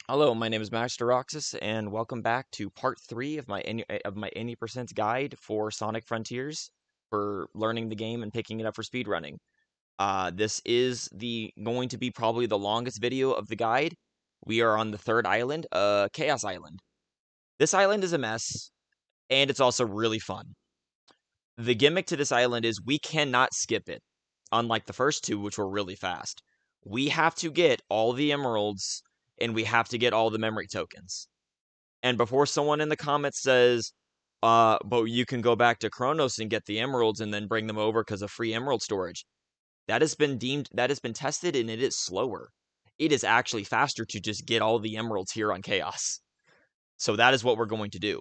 Hello, my name is Master Roxas, and welcome back to part 3 of my 80% guide for Sonic Frontiers for learning the game and picking it up for speedrunning. This is going to be probably the longest video of the guide. We are on the third island, Chaos Island. This island is a mess, and it's also really fun. The gimmick to this island is we cannot skip it, unlike the first two, which were really fast. We have to get all the emeralds and we have to get all the memory tokens. And before someone in the comments says, but you can go back to Kronos and get the emeralds and then bring them over because of free emerald storage. That has been tested, and it is slower. It is actually faster to just get all the emeralds here on Chaos. So that is what we're going to do.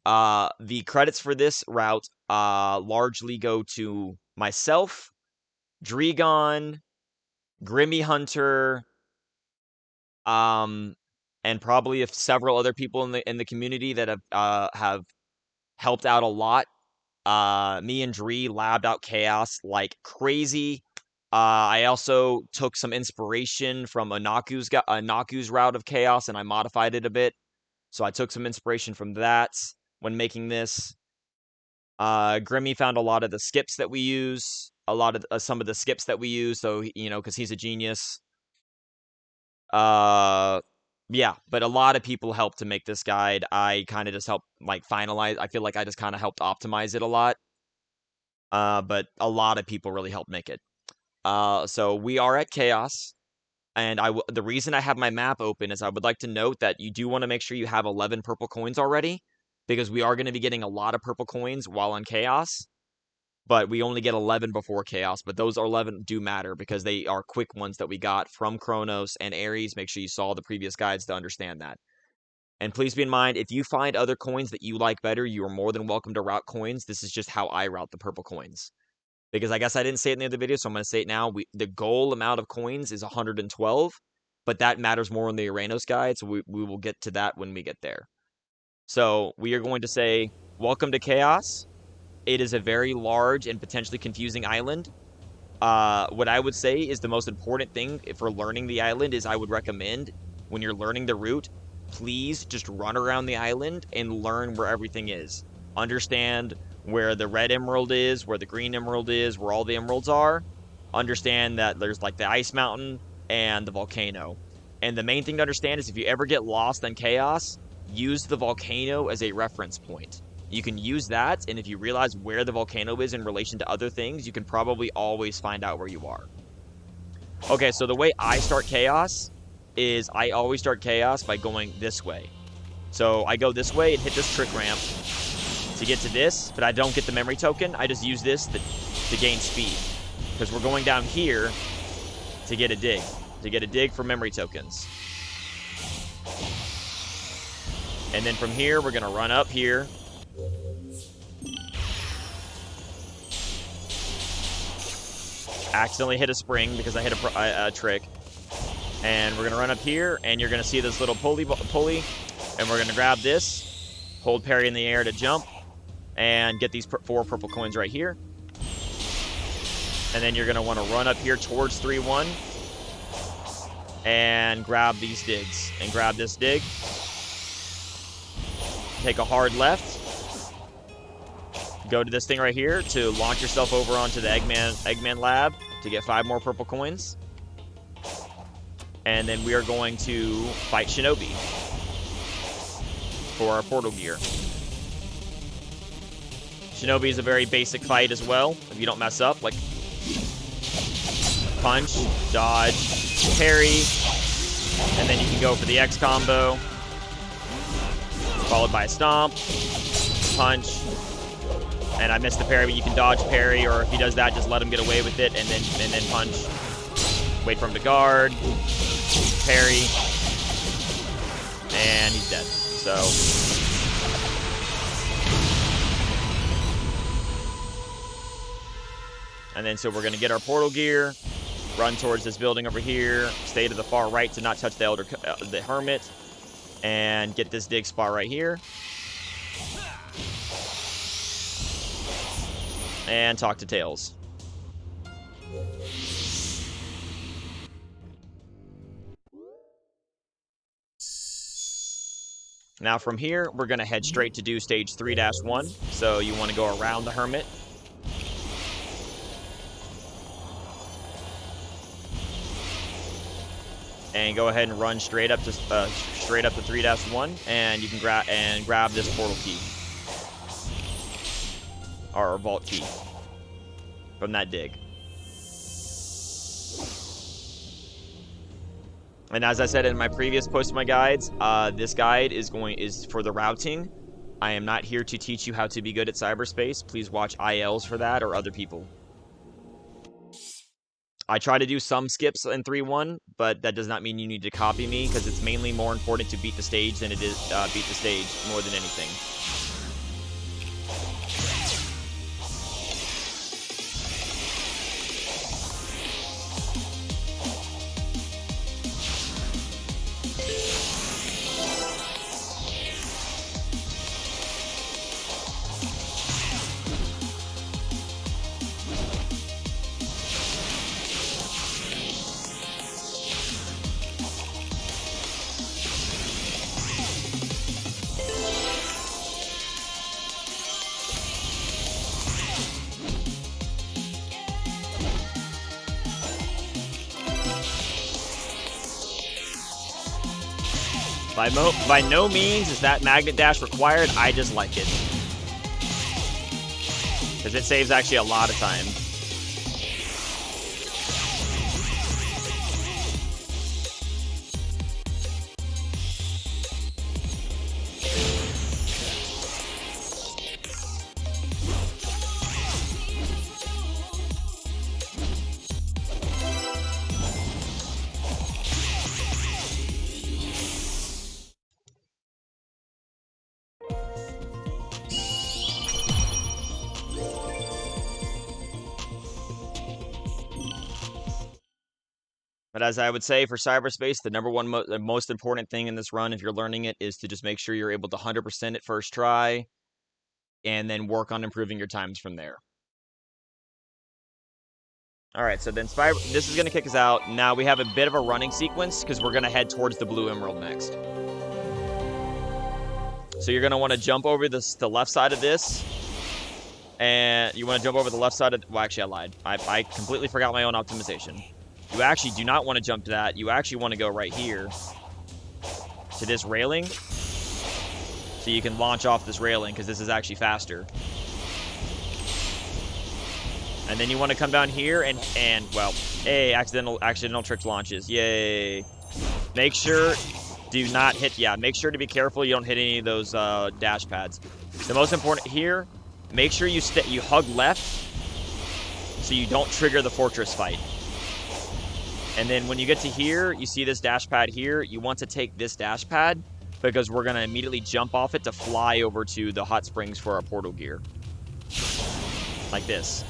The credits for this route largely go to myself, Dregon, Grimmy Hunter, and probably several other people in the community that have helped out a lot. Me and Dree labbed out Chaos like crazy. I also took some inspiration from Anaku's route of Chaos, and I modified it a bit. So I took some inspiration from that when making this. Grimmy found a lot of the skips that we use, some of the skips that we use. So because he's a genius. Yeah, but a lot of people helped to make this guide. I kind of just helped finalize. I feel like I just kind of helped optimize it a lot. But a lot of people really helped make it. So we are at Chaos, and the reason I have my map open is I would like to note that you do want to make sure you have 11 purple coins already, because we are going to be getting a lot of purple coins while on Chaos. But we only get 11 before Chaos, but those 11 do matter because they are quick ones that we got from Kronos and Ares. Make sure you saw the previous guides to understand that. And please be in mind, if you find other coins that you like better, you are more than welcome to route coins. This is just how I route the purple coins. Because I guess I didn't say it in the other video, so I'm going to say it now. The goal amount of coins is 112, but that matters more in the Uranos guide, so we will get to that when we get there. So we are going to say, welcome to Chaos. It is a very large and potentially confusing island. What I would say is the most important thing for learning the island is I would recommend when you're learning the route, please just run around the island and learn where everything is. Understand where the red emerald is, where the green emerald is, where all the emeralds are. Understand that there's the ice mountain and the volcano. And the main thing to understand is if you ever get lost in Chaos, use the volcano as a reference point. You can use that, and if you realize where the volcano is in relation to other things, you can probably always find out where you are. Okay, so the way I start Chaos is I always start Chaos by going this way. So I go this way and hit this trick ramp to get to this, but I don't get the memory token. I just use this to gain speed, because we're going down here to get a dig for memory tokens. And then from here, we're going to run up here. Accidentally hit a spring because I hit a trick. And we're going to run up here, and you're going to see this little pulley, and we're going to grab this, hold parry in the air to jump, and get these 4 purple coins right here. And then you're going to want to run up here towards 3-1 and grab these digs, and grab this dig. Take a hard left. Go to this thing right here to launch yourself over onto the Eggman lab to get 5 more purple coins. And then we are going to fight Shinobi for our portal gear. Shinobi is a very basic fight as well, if you don't mess up. Like punch, dodge, parry, and then you can go for the X combo, followed by a stomp, punch. And I missed the parry, but you can dodge parry, or if he does that, just let him get away with it, and then punch. Wait for him to guard, parry, and he's dead. So and then so we're gonna get our portal gear, run towards this building over here, stay to the far right to not touch the hermit, and get this dig spot right here. And talk to Tails. Now from here, we're going to head straight to do stage 3-1. So you want to go around the Hermit. And go ahead and run straight up to 3-1, and you can grab this portal key. Or vault key. From that dig. And as I said in my previous post of my guides, this guide is for the routing. I am not here to teach you how to be good at cyberspace. Please watch ILs for that or other people. I try to do some skips in 3-1, but that does not mean you need to copy me, because it's mainly more important to beat the stage than it is beat the stage more than anything. By no means is that magnet dash required, I just like it. Because it saves actually a lot of time. But as I would say for cyberspace, the number one the most important thing in this run, if you're learning it, is to just make sure you're able to 100% it first try, and then work on improving your times from there. Alright, so then this is going to kick us out. Now we have a bit of a running sequence, because we're going to head towards the Blue Emerald next. So you're going to want to jump over the left side of this, and you want to jump over the left side of... Well, actually, I lied. I completely forgot my own optimization. You actually do not want to jump to that. You actually want to go right here to this railing, so you can launch off this railing, because this is actually faster. And then you want to come down here and well, hey, accidental trick launches. Yay. Make sure do not hit, make sure to be careful you don't hit any of those dash pads. The most important here, make sure you hug left so you don't trigger the fortress fight. And then when you get to here, you see this dash pad here. You want to take this dash pad, because we're going to immediately jump off it to fly over to the hot springs for our portal gear. Like this.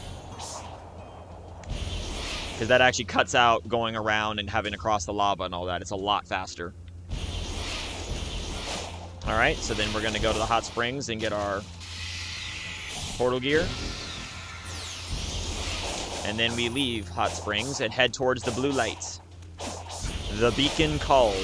Because that actually cuts out going around and having to cross the lava and all that. It's a lot faster. Alright, so then we're going to go to the hot springs and get our portal gear. And then we leave hot springs and head towards the blue lights. The beacon calls.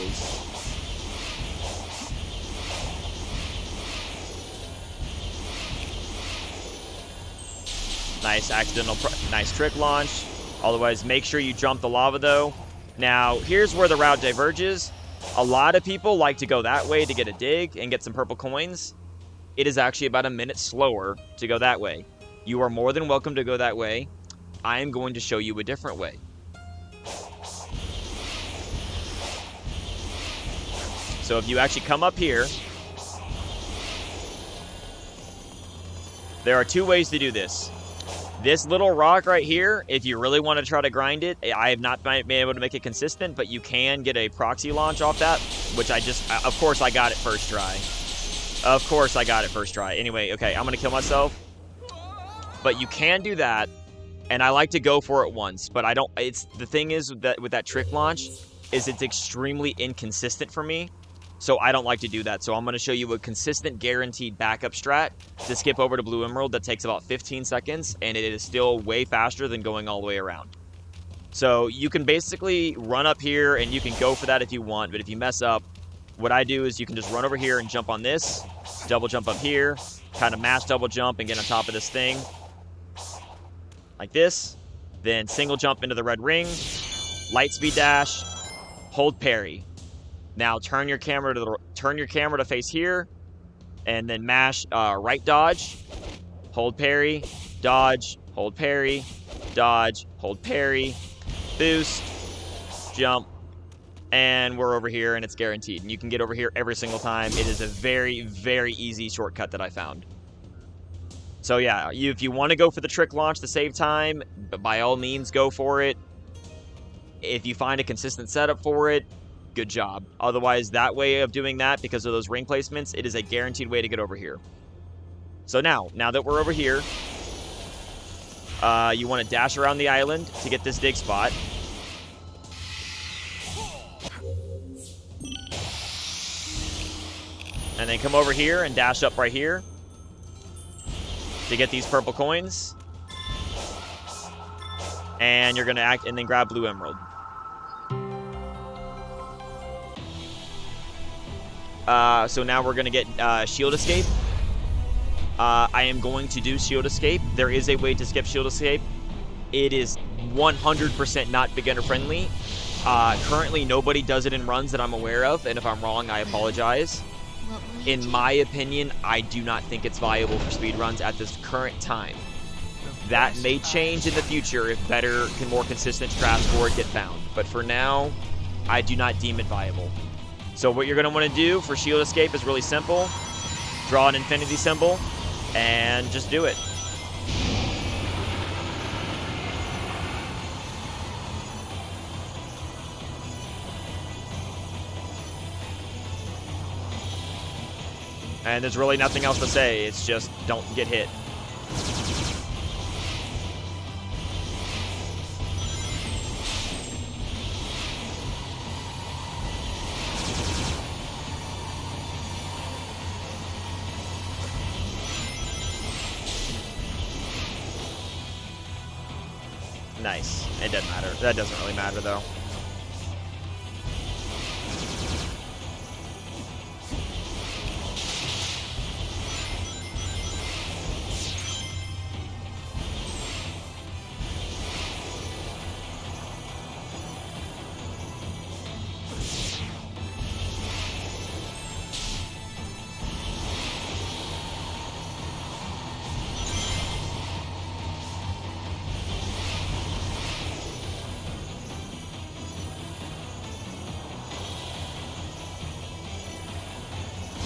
Nice trick launch. Otherwise, make sure you jump the lava though. Now, here's where the route diverges. A lot of people like to go that way to get a dig and get some purple coins. It is actually about a minute slower to go that way. You are more than welcome to go that way. I am going to show you a different way. So if you actually come up here, there are two ways to do this. This little rock right here, if you really want to try to grind it, I have not been able to make it consistent, but you can get a proxy launch off that, which of course I got it first try. Of course I got it first try. Anyway, okay, I'm going to kill myself. But you can do that. And I like to go for it once, but I don't. The thing is that with that trick launch, is it's extremely inconsistent for me, so I don't like to do that. So I'm going to show you a consistent, guaranteed backup strat to skip over to Blue Emerald that takes about 15 seconds, and it is still way faster than going all the way around. So you can basically run up here, and you can go for that if you want, but if you mess up, what I do is you can just run over here and jump on this, double jump up here, kind of mash double jump and get on top of this thing, like this. Then single jump into the red ring, light speed dash, hold parry. Now turn your camera to face here, and then mash right dodge, hold parry, dodge, hold parry, dodge, hold parry, boost, jump, and we're over here, and it's guaranteed. And you can get over here every single time. It is a very, very easy shortcut that I found. So yeah, if you want to go for the trick launch to save time, by all means go for it. If you find a consistent setup for it, good job. Otherwise, that way of doing that, because of those ring placements, it is a guaranteed way to get over here. So now that we're over here, you want to dash around the island to get this dig spot. And then come over here and dash up right here to get these purple coins. And you're going to and then grab blue emerald. So now we're going to get shield escape. I am going to do shield escape. There is a way to skip shield escape. It is 100% not beginner friendly. Currently, nobody does it in runs that I'm aware of, and if I'm wrong, I apologize. In my opinion, I do not think it's viable for speedruns at this current time. That may change in the future if better, more consistent traps for it get found. But for now, I do not deem it viable. So what you're going to want to do for shield escape is really simple. Draw an infinity symbol, and just do it. And there's really nothing else to say. It's just don't get hit. Nice. It doesn't matter. That doesn't really matter, though.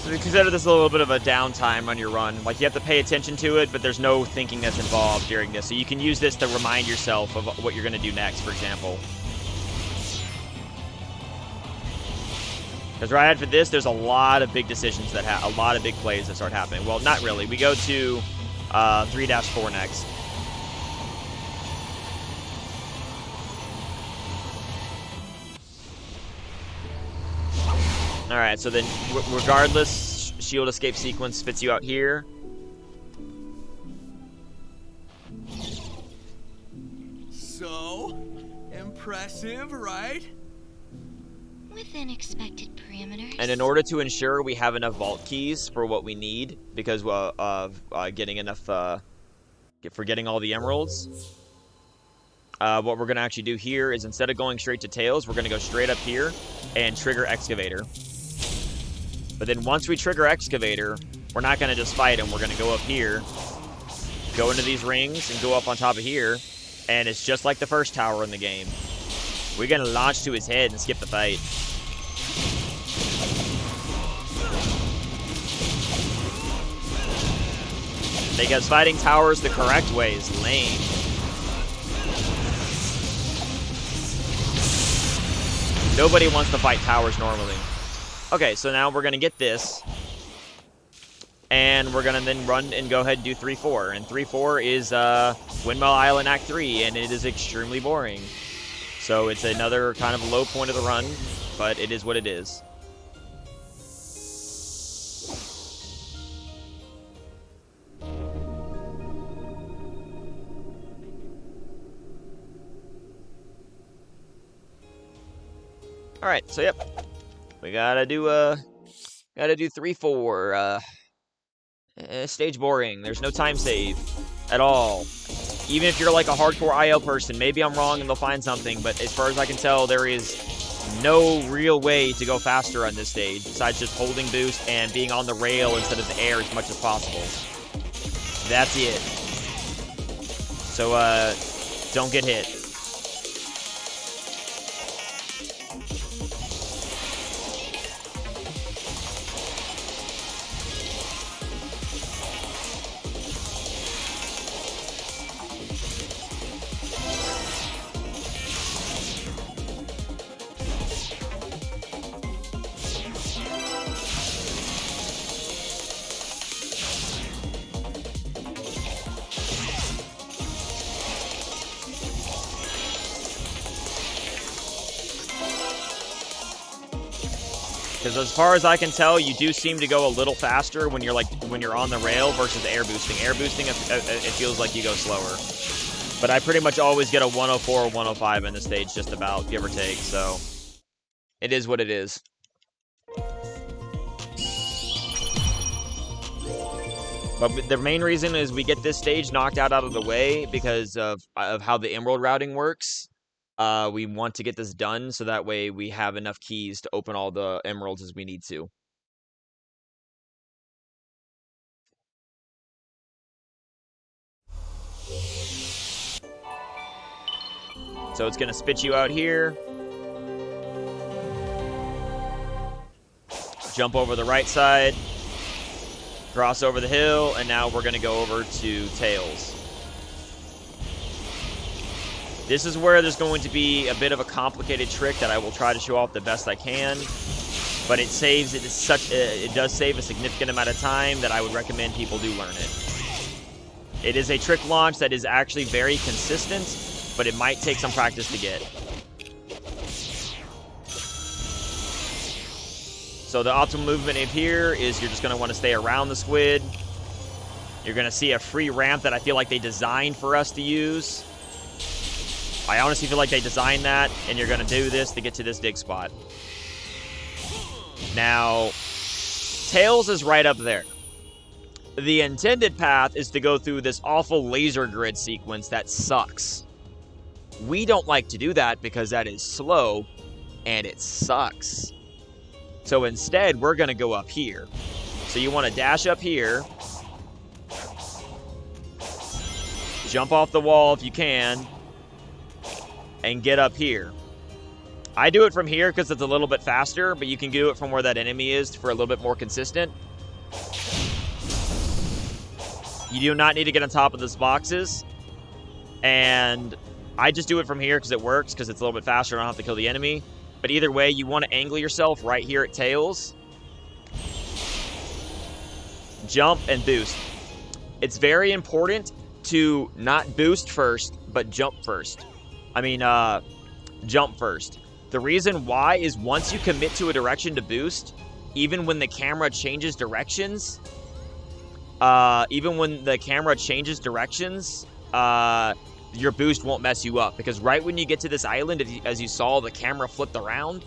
So consider this a little bit of a downtime on your run. Like, you have to pay attention to it, but there's no thinking that's involved during this. So you can use this to remind yourself of what you're going to do next, for example. Because right after this, there's a lot of big decisions that a lot of big plays that start happening. Well, not really. We go to 3-4 next. Alright, so then regardless, shield escape sequence spits you out here. So impressive, right? Within expected parameters. And in order to ensure we have enough vault keys for what we need, because of getting enough, for getting all the emeralds, what we're going to actually do here is, instead of going straight to tails, we're going to go straight up here and trigger excavator. But then once we trigger excavator, we're not going to just fight him. We're going to go up here, go into these rings, and go up on top of here. And it's just like the first tower in the game. We're going to launch to his head and skip the fight. Because fighting towers the correct way is lame. Nobody wants to fight towers normally. Okay, so now we're going to get this. And we're going to then run and go ahead and do 3-4. And 3-4 is Windmill Island Act 3, and it is extremely boring. So it's another kind of low point of the run, but it is what it is. Alright, so yep. We gotta do 3-4. Stage boring. There's no time save at all. Even if you're like a hardcore IL person, maybe I'm wrong and they'll find something, but as far as I can tell, there is no real way to go faster on this stage besides just holding boost and being on the rail instead of the air as much as possible. That's it. So, don't get hit. Because as far as I can tell, you do seem to go a little faster when you're on the rail versus air boosting. Air boosting, it feels like you go slower. But I pretty much always get a 104 or 105 in the stage, just about, give or take. So it is what it is. But the main reason is we get this stage knocked out of the way because of how the emerald routing works. We want to get this done so that way we have enough keys to open all the emeralds as we need to. So it's going to spit you out here. Jump over the right side. Cross over the hill, and now we're going to go over to Tails. This is where there's going to be a bit of a complicated trick that I will try to show off the best I can, but it does save a significant amount of time that I would recommend people do learn it. It is a trick launch that is actually very consistent, but it might take some practice to get. So the optimal movement in here is you're just going to want to stay around the squid. You're going to see a free ramp that I feel like they designed for us to use. I honestly feel like they designed that, and you're going to do this to get to this dig spot. Now, Tails is right up there. The intended path is to go through this awful laser grid sequence that sucks. We don't like to do that because that is slow, and it sucks. So instead, we're going to go up here. So you want to dash up here. Jump off the wall if you can. And get up here. I do it from here because it's a little bit faster, but you can do it from where that enemy is for a little bit more consistent. You do not need to get on top of those boxes. And I just do it from here because it works, because it's a little bit faster and I don't have to kill the enemy. But either way, you want to angle yourself right here at Tails. Jump and boost. It's very important to not boost first, but jump first. Jump first. The reason why is once you commit to a direction to boost, even when the camera changes directions, your boost won't mess you up. Because right when you get to this island, as you saw, the camera flipped around.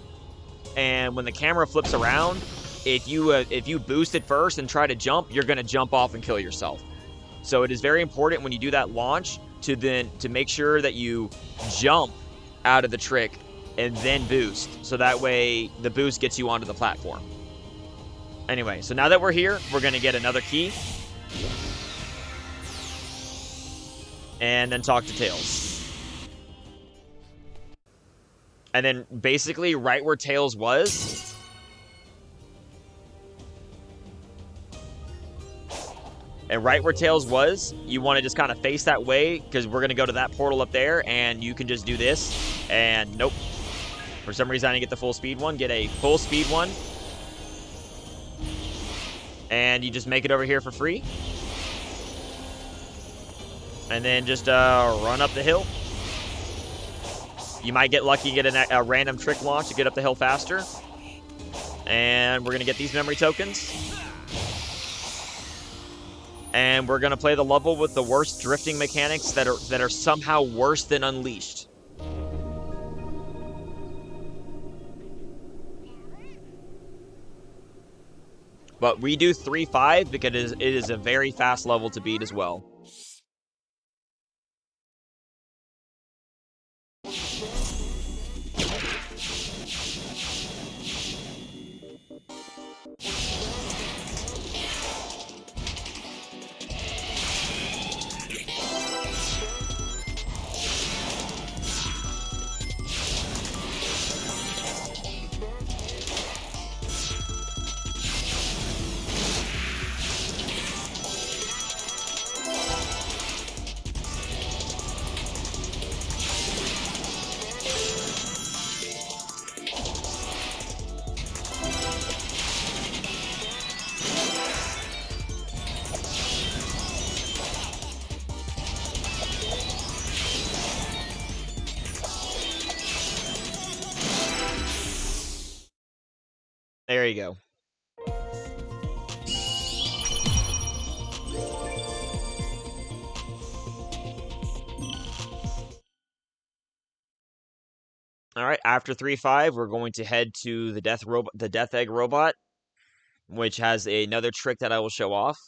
And when the camera flips around, if you boost it first and try to jump, you're going to jump off and kill yourself. So it is very important when you do that launch to make sure that you jump out of the trick and then boost. So that way the boost gets you onto the platform. Anyway, so now that we're here, we're going to get another key. And then talk to Tails. And then basically right where Tails was, you want to just kind of face that way, because we're going to go to that portal up there, and you can just do this, and nope. For some reason, I didn't get the full speed one. Get a full speed one. And you just make it over here for free. And then just run up the hill. You might get lucky and get a random trick launch to get up the hill faster. And we're going to get these memory tokens. And we're going to play the level with the worst drifting mechanics that are somehow worse than Unleashed. But we do 3-5 because it is a very fast level to beat as well. There you go. All right, after 3-5, we're going to head to the Death Egg robot, which has another trick that I will show off.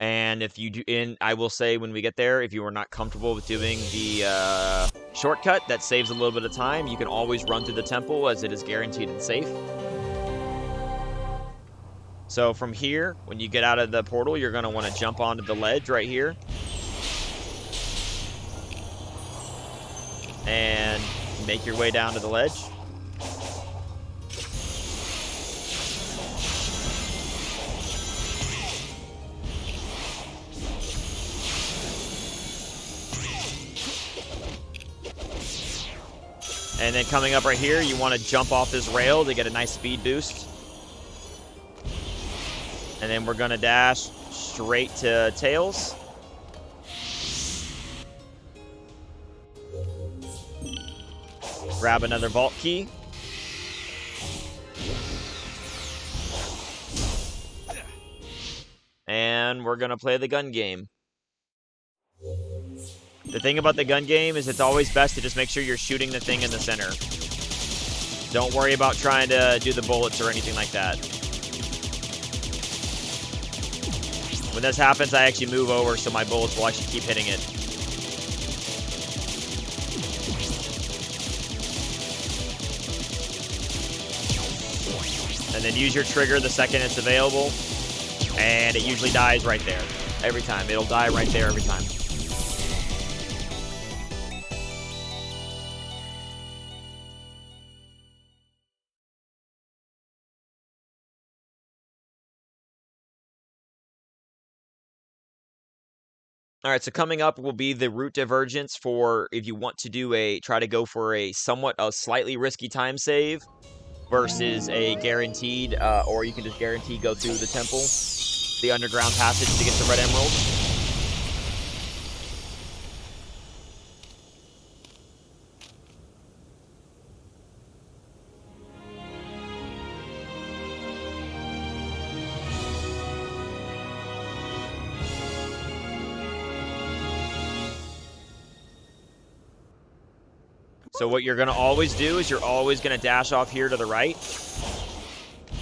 And if you do, I will say when we get there, if you are not comfortable with doing the shortcut that saves a little bit of time, you can always run through the temple as it is guaranteed and safe. So from here, when you get out of the portal, you're going to want to jump onto the ledge right here. And make your way down to the ledge. And then coming up right here, you want to jump off this rail to get a nice speed boost. And then we're going to dash straight to Tails. Grab another vault key. And we're going to play the gun game. The thing about the gun game is it's always best to just make sure you're shooting the thing in the center. Don't worry about trying to do the bullets or anything like that. When this happens, I actually move over so my bullets will actually keep hitting it. And then use your trigger the second it's available. And it usually dies right there. Every time. It'll die right there every time. All right, so coming up will be the route divergence for if you want to try to go for a slightly risky time save versus a guaranteed, or you can just guarantee go through the temple, the underground passage to get the red emerald. So what you're going to always do is you're always going to dash off here to the right.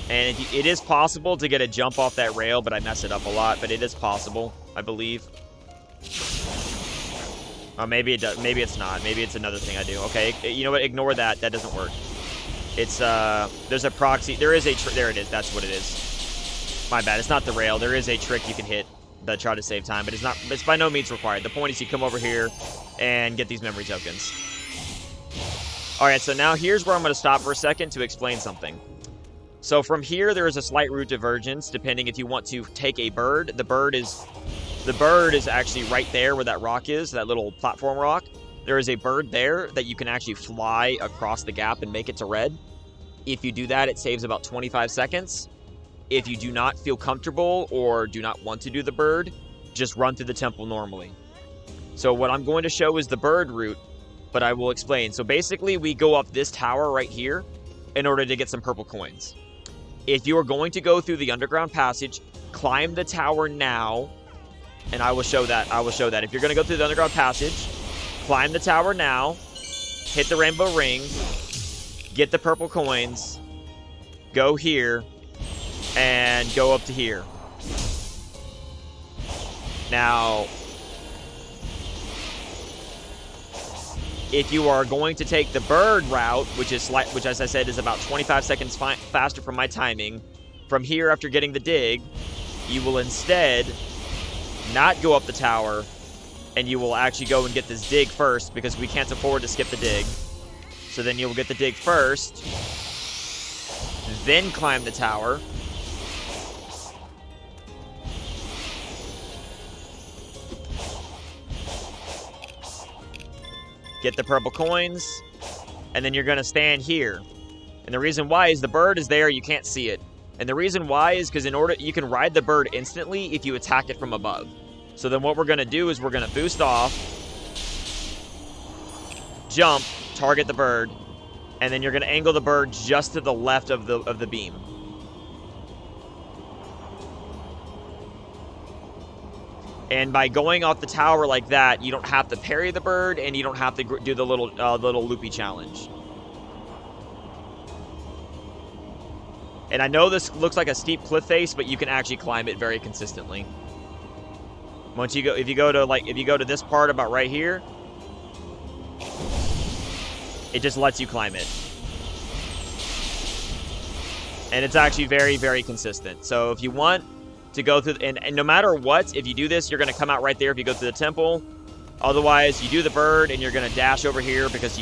And it is possible to get a jump off that rail, but I mess it up a lot. But it is possible, I believe. Or maybe it does. Maybe it's not. Maybe it's another thing I do. Okay, you know what? Ignore that. That doesn't work. It's there's a proxy. There is a there it is. That's what it is. My bad. It's not the rail. There is a trick you can hit that try to save time, but it's not. It's by no means required. The point is you come over here and get these memory tokens. All right. So now here's where I'm going to stop for a second to explain something. So from here, there is a slight route divergence, depending if you want to take a bird. The bird is actually right there where that rock is, that little platform rock. There is a bird there that you can actually fly across the gap and make it to red. If you do that, it saves about 25 seconds. If you do not feel comfortable or do not want to do the bird, just run through the temple normally. So what I'm going to show is the bird route, but I will explain. So basically, we go up this tower right here in order to get some purple coins. If you are going to go through the underground passage, climb the tower now, and I will show that. If you're going to go through the underground passage, climb the tower now, hit the rainbow ring, get the purple coins, go here, and go up to here. Now, if you are going to take the bird route, which as I said is about 25 seconds faster from my timing, from here after getting the dig, you will instead not go up the tower, and you will actually go and get this dig first because we can't afford to skip the dig. So then you'll get the dig first, then climb the tower. Get the purple coins, and then you're going to stand here. And the reason why is the bird is there, you can't see it. And the reason why is because you can ride the bird instantly if you attack it from above. So then what we're going to do is we're going to boost off, jump, target the bird, and then you're going to angle the bird just to the left of the beam. And by going off the tower like that, you don't have to parry the bird, and you don't have to do the little loopy challenge. And I know this looks like a steep cliff face, but you can actually climb it very consistently. Once you go, if you go to this part about right here, it just lets you climb it. And it's actually very, very consistent. So if you want to go through, and no matter what, if you do this, you're going to come out right there if you go through the temple. Otherwise, you do the bird, and you're going to dash over here because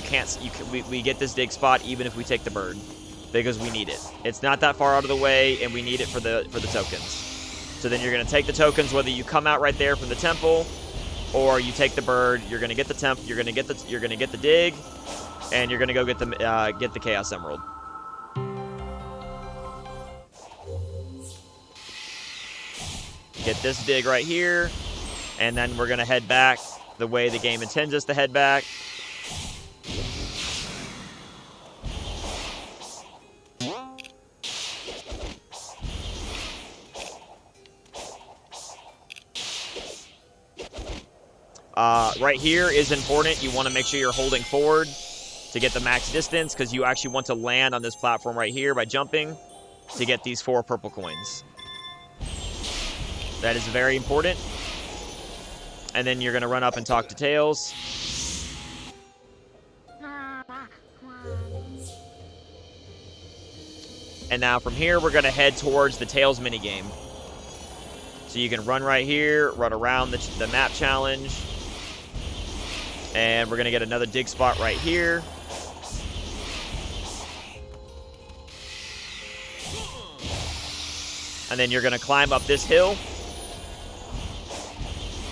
we get this dig spot even if we take the bird, because we need it. It's not that far out of the way, and we need it for the tokens. So then you're going to take the tokens, whether you come out right there from the temple, or you take the bird. You're going to get the you're going to get the dig, and you're going to go get the Chaos Emerald. Get this dig right here, and then we're going to head back the way the game intends us to head back. Right here is important. You want to make sure you're holding forward to get the max distance, because you actually want to land on this platform right here by jumping to get these 4 purple coins. That is very important. And then you're going to run up and talk to Tails. And now from here, we're going to head towards the Tails minigame. So you can run right here, run around the map challenge. And we're going to get another dig spot right here. And then you're going to climb up this hill.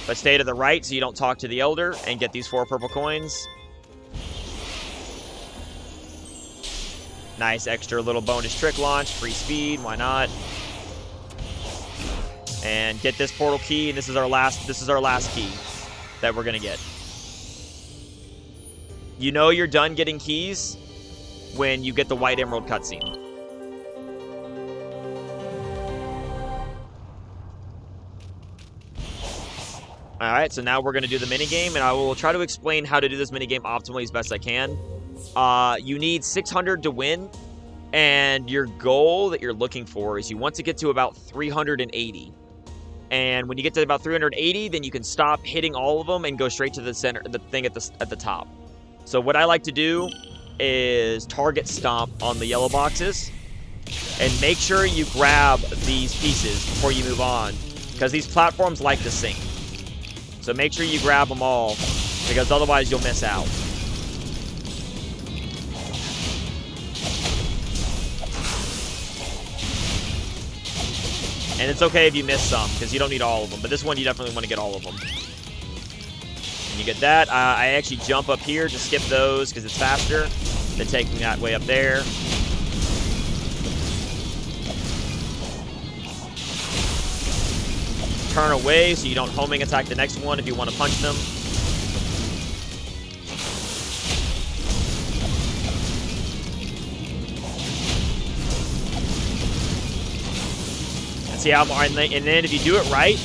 But stay to the right so you don't talk to the Elder and get these 4 purple coins. Nice extra little bonus trick launch, free speed, why not? And get this portal key, and this is our last key that we're gonna get. You know you're done getting keys when you get the White Emerald cutscene. Alright, so now we're going to do the minigame, and I will try to explain how to do this minigame optimally as best I can. You need 600 to win, and your goal that you're looking for is you want to get to about 380. And when you get to about 380, then you can stop hitting all of them and go straight to the center, the thing at the top. So what I like to do is target stomp on the yellow boxes, and make sure you grab these pieces before you move on, because these platforms like to sink. So make sure you grab them all, because otherwise you'll miss out. And it's okay if you miss some, because you don't need all of them. But this one, you definitely want to get all of them. And you get that. I actually jump up here to skip those, because it's faster than taking that way up there. Turn away so you don't homing attack the next one if you want to punch them. And see how, and then if you do it right,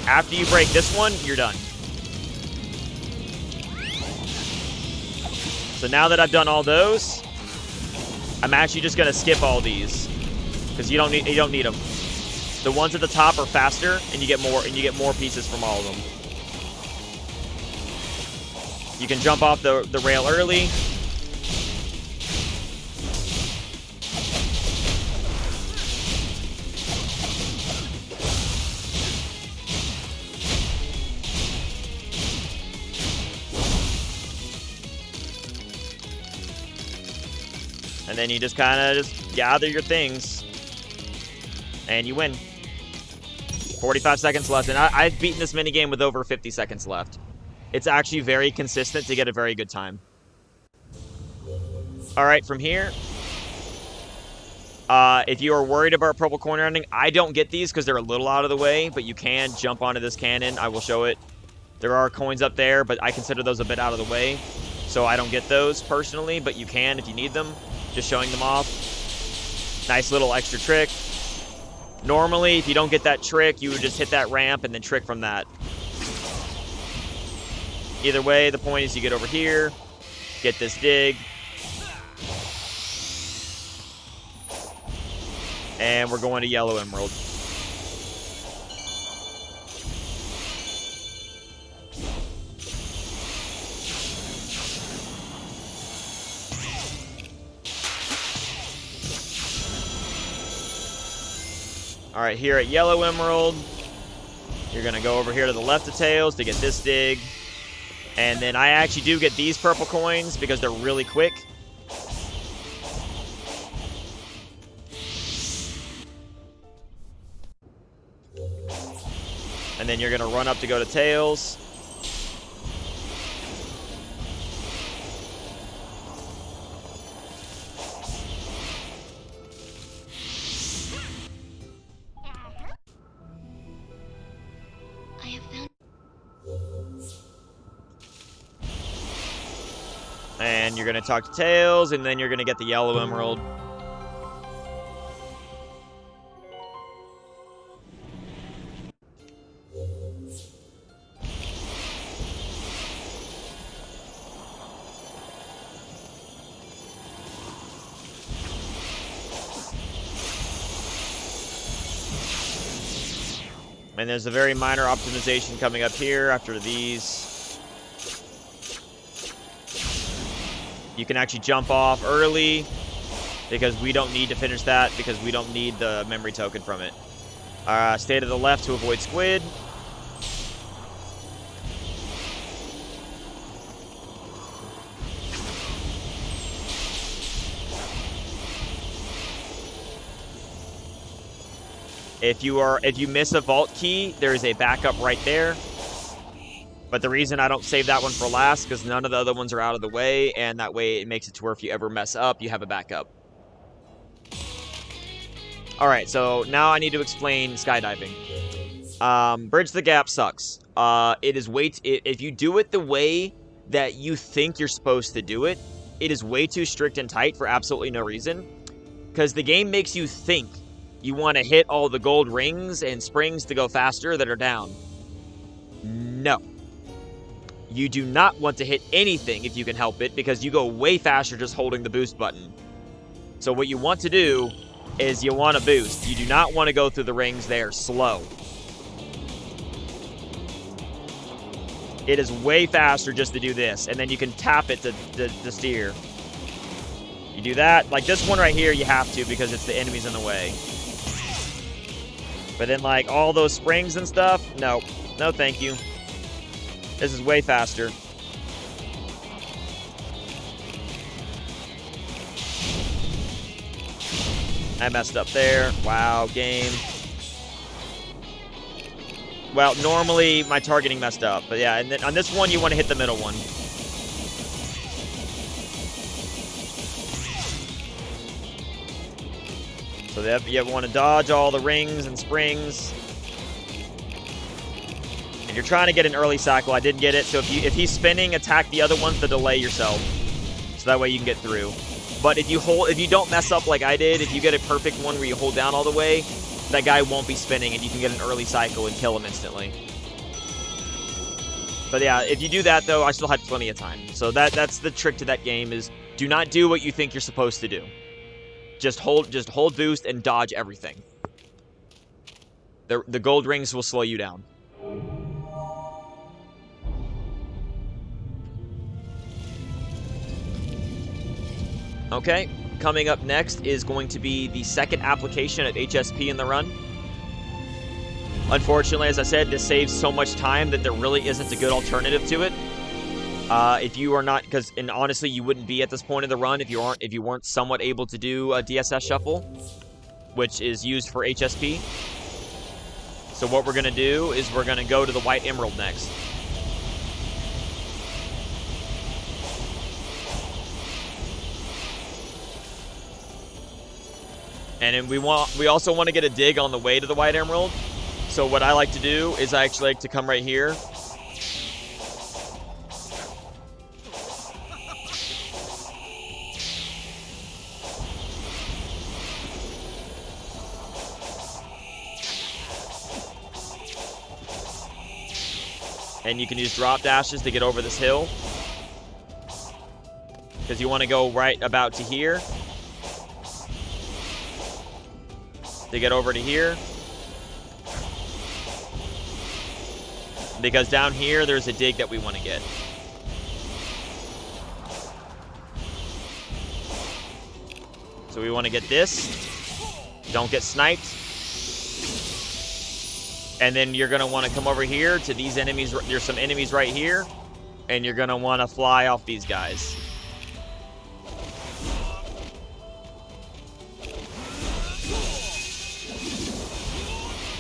after you break this one, you're done. So now that I've done all those, I'm actually just gonna skip all these because you don't need them. The ones at the top are faster, and you get more pieces from all of them. You can jump off the rail early. And then you just kind of just gather your things. And you win. 45 seconds left. And I've beaten this minigame with over 50 seconds left. It's actually very consistent to get a very good time. Alright, from here. If you are worried about purple corner ending, I don't get these because they're a little out of the way. But you can jump onto this cannon. I will show it. There are coins up there, but I consider those a bit out of the way. So I don't get those personally, but you can if you need them. Just showing them off. Nice little extra trick. Normally, if you don't get that trick, you would just hit that ramp and then trick from that. Either way, the point is you get over here, get this dig. And we're going to Yellow Emerald. All right, here at Yellow Emerald, you're going to go over here to the left of Tails to get this dig. And then I actually do get these purple coins because they're really quick. And then you're going to run up to go to Tails. And you're going to talk to Tails, and then you're going to get the Yellow Emerald. And there's a very minor optimization coming up here after these. You can actually jump off early because we don't need to finish that because we don't need the memory token from it. Stay to the left to avoid squid. If you miss a vault key, there is a backup right there. But the reason I don't save that one for last because none of the other ones are out of the way, and that way it makes it to where if you ever mess up, you have a backup. All right, so now I need to explain skydiving. Bridge the Gap sucks. If you do it the way that you think you're supposed to do it, it is way too strict and tight for absolutely no reason. Because the game makes you think you want to hit all the gold rings and springs to go faster that are down. No. You do not want to hit anything if you can help it because you go way faster just holding the boost button. So what you want to do is you want to boost. You do not want to go through the rings. They are slow. It is way faster just to do this, and then you can tap it to steer. You do that. Like this one right here, you have to because it's the enemies in the way. But then like all those springs and stuff, no. No thank you. This is way faster. I messed up there. Wow, game. Well, normally my targeting messed up. But yeah, and then on this one, you want to hit the middle one. So you want to dodge all the rings and springs. And you're trying to get an early cycle. I didn't get it. So if he's spinning, attack the other ones to delay yourself. So that way you can get through. But if you don't mess up like I did, if you get a perfect one where you hold down all the way, that guy won't be spinning and you can get an early cycle and kill him instantly. But yeah, if you do that though, I still had plenty of time. So that's the trick to that game is do not do what you think you're supposed to do. Just hold boost and dodge everything. The gold rings will slow you down. Okay, coming up next is going to be the second application of HSP in the run. Unfortunately, as I said, this saves so much time that there really isn't a good alternative to it. If you are not, and honestly, you wouldn't be at this point in the run if you weren't somewhat able to do a DSS shuffle, which is used for HSP. So what we're gonna do is we're gonna go to the White Emerald next. And then we also want to get a dig on the way to the White Emerald. So what I like to do is I actually like to come right here. And you can use drop dashes to get over this hill. Because you want to go right about to here. To get over to here. Because down here, there's a dig that we want to get. So we want to get this. Don't get sniped. And then you're going to want to come over here to these enemies. There's some enemies right here. And you're going to want to fly off these guys.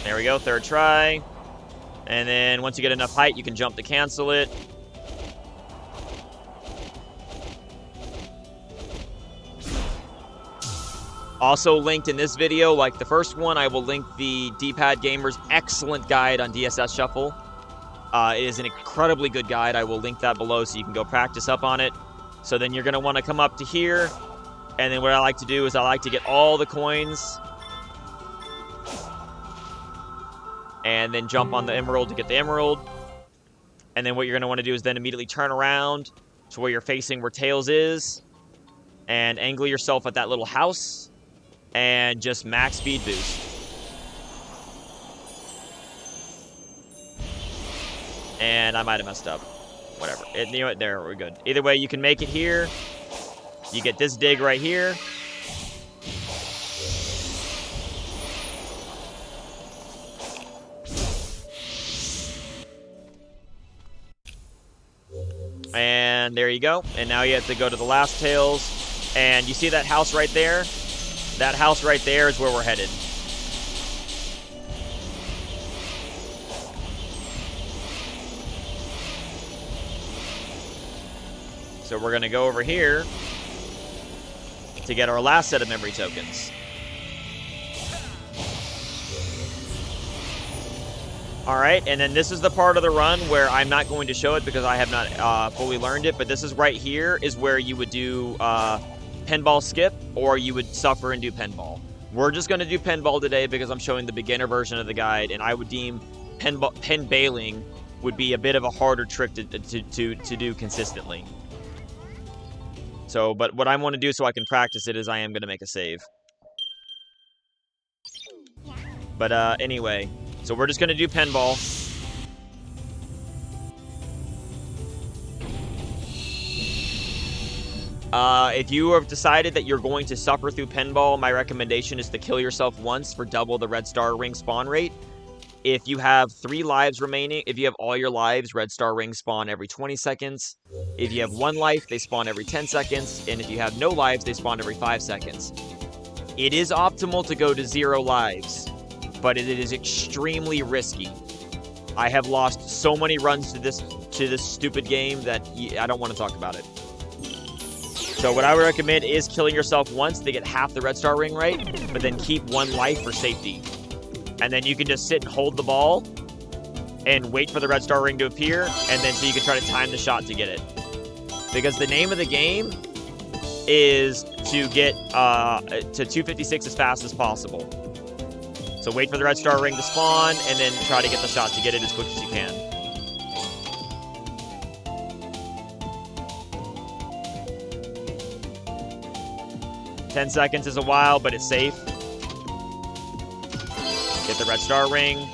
There we go, third try. And then once you get enough height, you can jump to cancel it. Also linked in this video, like the first one, I will link the D-Pad Gamer's excellent guide on DSS Shuffle. It is an incredibly good guide. I will link that below so you can go practice up on it. So then you're going to want to come up to here. And then what I like to do is I like to get all the coins. And then jump on the emerald to get the emerald. And then what you're going to want to do is then immediately turn around to where you're facing where Tails is. And angle yourself at that little house. And just max speed boost. And I might have messed up. Whatever. You know what? There, we're good. Either way, you can make it here. You get this dig right here. And there you go. And now you have to go to the last Tails. And you see that house right there? That house right there is where we're headed. So we're going to go over here to get our last set of memory tokens. Alright, and then this is the part of the run where I'm not going to show it because I have not fully learned it, but this is right here is where you would do Pinball Skip, or you would suffer and do Pinball. We're just going to do Pinball today because I'm showing the beginner version of the guide, and I would deem pin bailing would be a bit of a harder trick to do consistently. So, but what I want to do so I can practice it is I am going to make a save. But anyway, so we're just going to do Pinball. If you have decided that you're going to suffer through Pinball, my recommendation is to kill yourself once for double the red star ring spawn rate. If you have 3 lives remaining, if you have all your lives, red star rings spawn every 20 seconds. If you have 1 life, they spawn every 10 seconds. And if you have no lives, they spawn every 5 seconds. It is optimal to go to 0 lives, but it is extremely risky. I have lost so many runs to this stupid game that I don't want to talk about it. So what I would recommend is killing yourself once to get half the red star ring rate, but then keep 1 life for safety. And then you can just sit and hold the ball and wait for the red star ring to appear, and then so you can try to time the shot to get it. Because the name of the game is to get to 256 as fast as possible. So wait for the red star ring to spawn, and then try to get the shot to get it as quick as you can. "10 seconds is a while, but it's safe." Get the red star ring.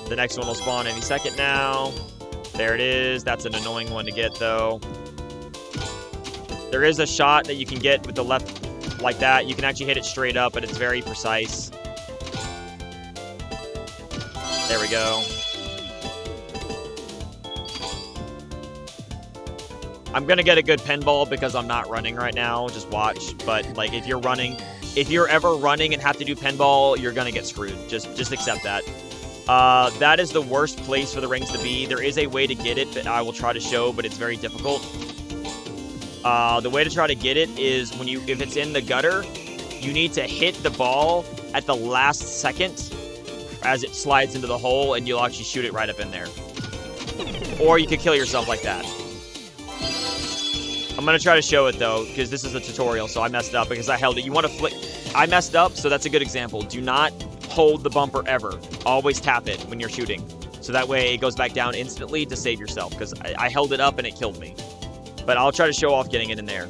The next one will spawn any second now. There it is. That's an annoying one to get, though. There is a shot that you can get with the left like that. You can actually hit it straight up, but it's very precise. There we go. I'm going to get a good pinball because I'm not running right now. Just watch. But, like, if you're ever running and have to do pinball, you're going to get screwed. Just accept that. That is the worst place for the rings to be. There is a way to get it that I will try to show, but it's very difficult. The way to try to get it is if it's in the gutter, you need to hit the ball at the last second as it slides into the hole, and you'll actually shoot it right up in there. Or you could kill yourself like that. I'm going to try to show it, though, because this is a tutorial, so I messed up because I held it. You want to flick. I messed up, so that's a good example. Do not hold the bumper ever. Always tap it when you're shooting. So that way it goes back down instantly to save yourself, because I held it up and it killed me. But I'll try to show off getting it in there.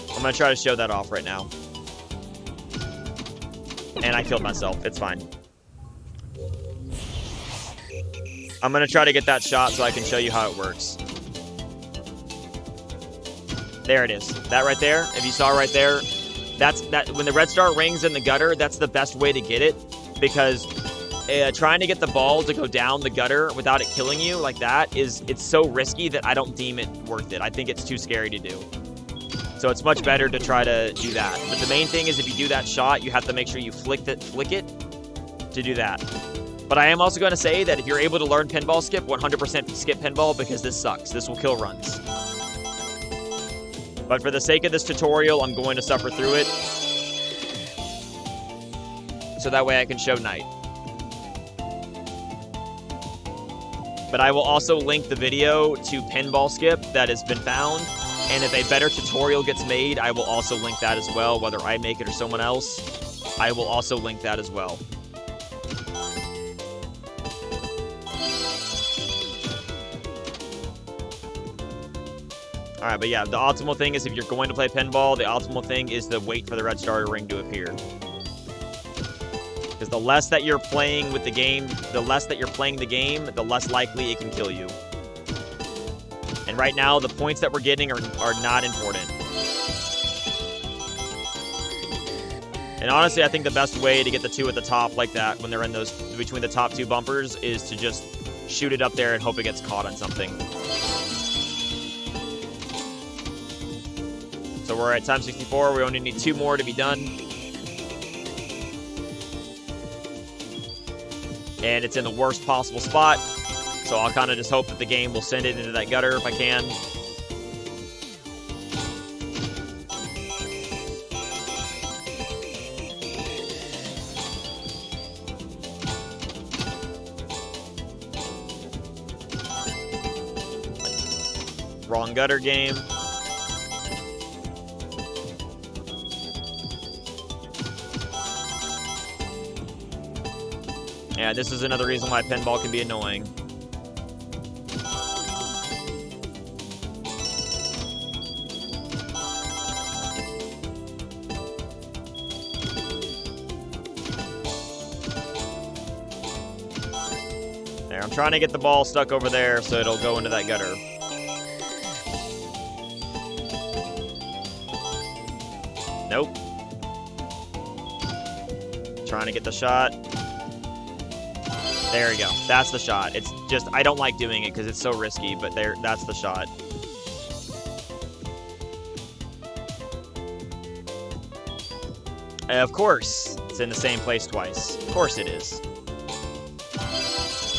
I'm going to try to show that off right now. And I killed myself. It's fine. I'm going to try to get that shot so I can show you how it works. There it is. That right there, if you saw right there, that's when the red star rings in the gutter, that's the best way to get it, because trying to get the ball to go down the gutter without it killing you like that it's so risky that I don't deem it worth it. I think it's too scary to do. So it's much better to try to do that. But the main thing is if you do that shot, you have to make sure you flick it to do that. But I am also going to say that if you're able to learn Pinball Skip, 100% skip pinball, because this sucks. This will kill runs. But for the sake of this tutorial, I'm going to suffer through it. So that way I can show Night. But I will also link the video to Pinball Skip that has been found. And if a better tutorial gets made, I will also link that as well. Whether I make it or someone else, I will also link that as well. Alright, but yeah, the optimal thing is if you're going to play pinball, the optimal thing is to wait for the red star ring to appear. Because the less that you're playing with the game, the less less likely it can kill you. And right now, the points that we're getting are not important. And honestly, I think the best way to get the two at the top like that, when they're in those, between the top two bumpers, is to just shoot it up there and hope it gets caught on something. So we're at time 64. We only need 2 more to be done. And it's in the worst possible spot. So I'll kind of just hope that the game will send it into that gutter if I can. Wrong gutter game. Yeah, this is another reason why pinball can be annoying. There, I'm trying to get the ball stuck over there so it'll go into that gutter. Nope. Trying to get the shot. There we go. That's the shot. It's just, I don't like doing it because it's so risky, but that's the shot. Of course, it's in the same place twice. Of course it is.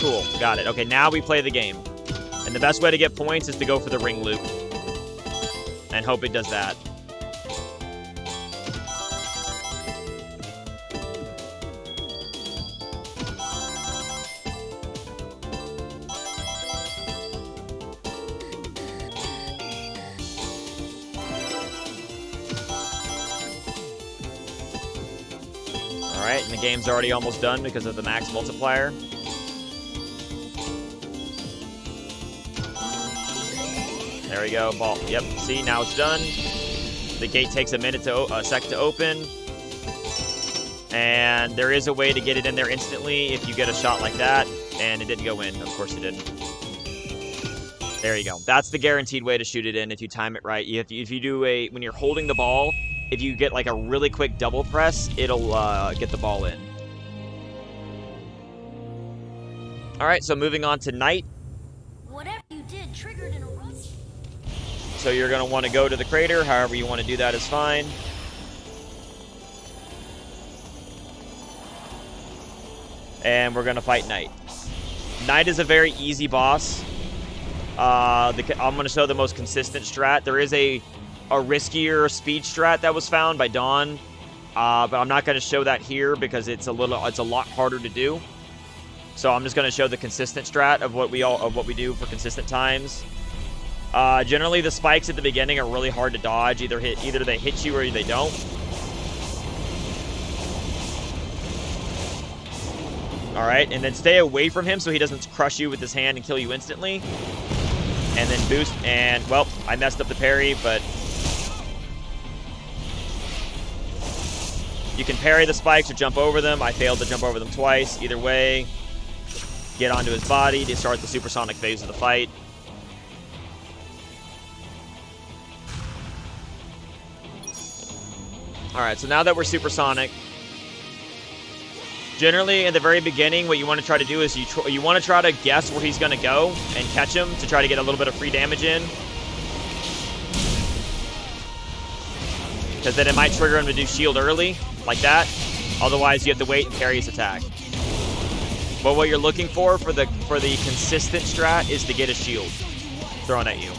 Cool, got it. Okay, now we play the game. And the best way to get points is to go for the ring loop. And hope it does that. Alright, and the game's already almost done because of the max multiplier. There we go. Ball. Yep. See, now it's done. The gate takes a second to open. And there is a way to get it in there instantly if you get a shot like that. And it didn't go in. Of course it didn't. There you go. That's the guaranteed way to shoot it in if you time it right. If you do when you're holding the ball, if you get like a really quick double press, it'll get the ball in. All right, so moving on to night. Whatever you did triggered an eruption. So you're going to want to go to the crater. However you want to do that is fine. And we're going to fight Night. Night is a very easy boss. I'm going to show the most consistent strat. There is a riskier speed strat that was found by Dawn. But I'm not going to show that here because it's a lot harder to do. So I'm just going to show the consistent strat of what we do for consistent times. Generally, the spikes at the beginning are really hard to dodge. Either they hit you or they don't. All right, and then stay away from him so he doesn't crush you with his hand and kill you instantly. And then boost, and well, I messed up the parry, but you can parry the spikes or jump over them. I failed to jump over them twice. Either way, get onto his body to start the supersonic phase of the fight. All right, so now that we're supersonic, generally at the very beginning, what you want to try to do is you want to try to guess where he's going to go and catch him to try to get a little bit of free damage in. Because then it might trigger him to do shield early, like that. Otherwise, you have to wait and parry his attack. But what you're looking for the consistent strat is to get a shield thrown at you.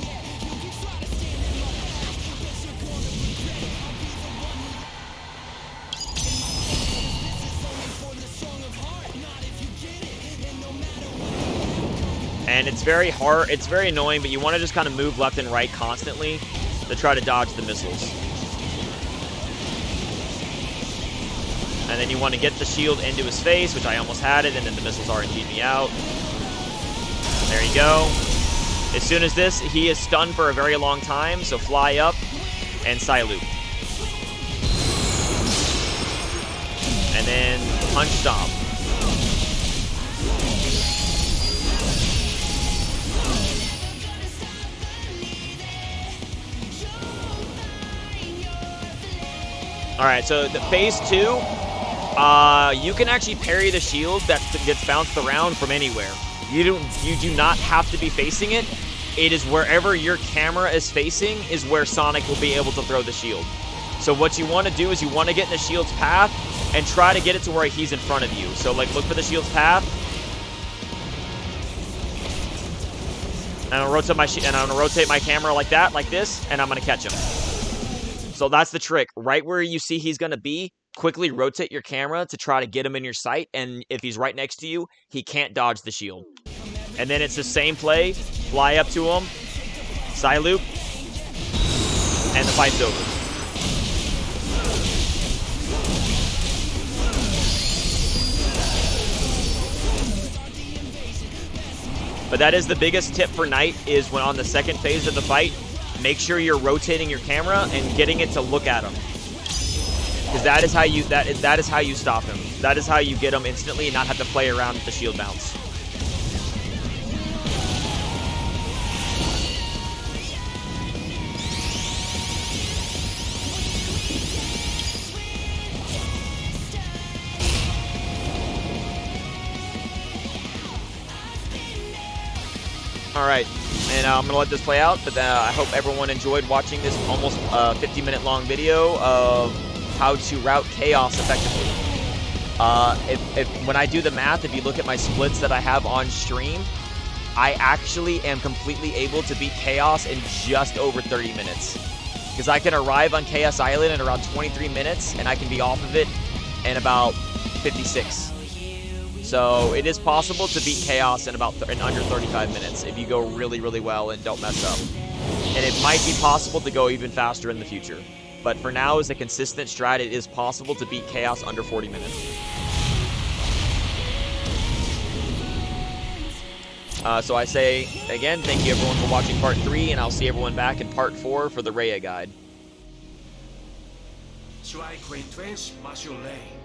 And it's very hard, it's very annoying, but you want to just kind of move left and right constantly to try to dodge the missiles. And then you want to get the shield into his face, which I almost had it, and then the missiles RNG'd me out. There you go. As soon as this, he is stunned for a very long time, so fly up and side loop. And then punch stomp. Alright, so the phase 2, you can actually parry the shield that gets bounced around from anywhere. You do not have to be facing it. It is wherever your camera is facing is where Sonic will be able to throw the shield. So what you want to do is you want to get in the shield's path and try to get it to where he's in front of you. So like look for the shield's path. And I'm gonna rotate my camera like that, like this, and I'm gonna catch him. So that's the trick. Right where you see he's gonna be, quickly rotate your camera to try to get him in your sight, and if he's right next to you, he can't dodge the shield. And then it's the same play, fly up to him, side loop, and the fight's over. But that is the biggest tip for Knight, is when on the second phase of the fight, make sure you're rotating your camera and getting it to look at him. Because that is how you stop him. That is how you get him instantly and not have to play around with the shield bounce. All right, and I'm gonna let this play out, but I hope everyone enjoyed watching this almost 50-minute long video of how to route chaos effectively. When I do the math, if you look at my splits that I have on stream, I actually am completely able to beat chaos in just over 30 minutes. Because I can arrive on Chaos Island in around 23 minutes, and I can be off of it in about 56. So it is possible to beat Chaos in under 35 minutes if you go really, really well and don't mess up. And it might be possible to go even faster in the future. But for now, as a consistent strat, it is possible to beat Chaos under 40 minutes. So I say, again, thank you everyone for watching part 3, and I'll see everyone back in part 4 for the Rhea guide. Try Queen Twins, Marshall Lane.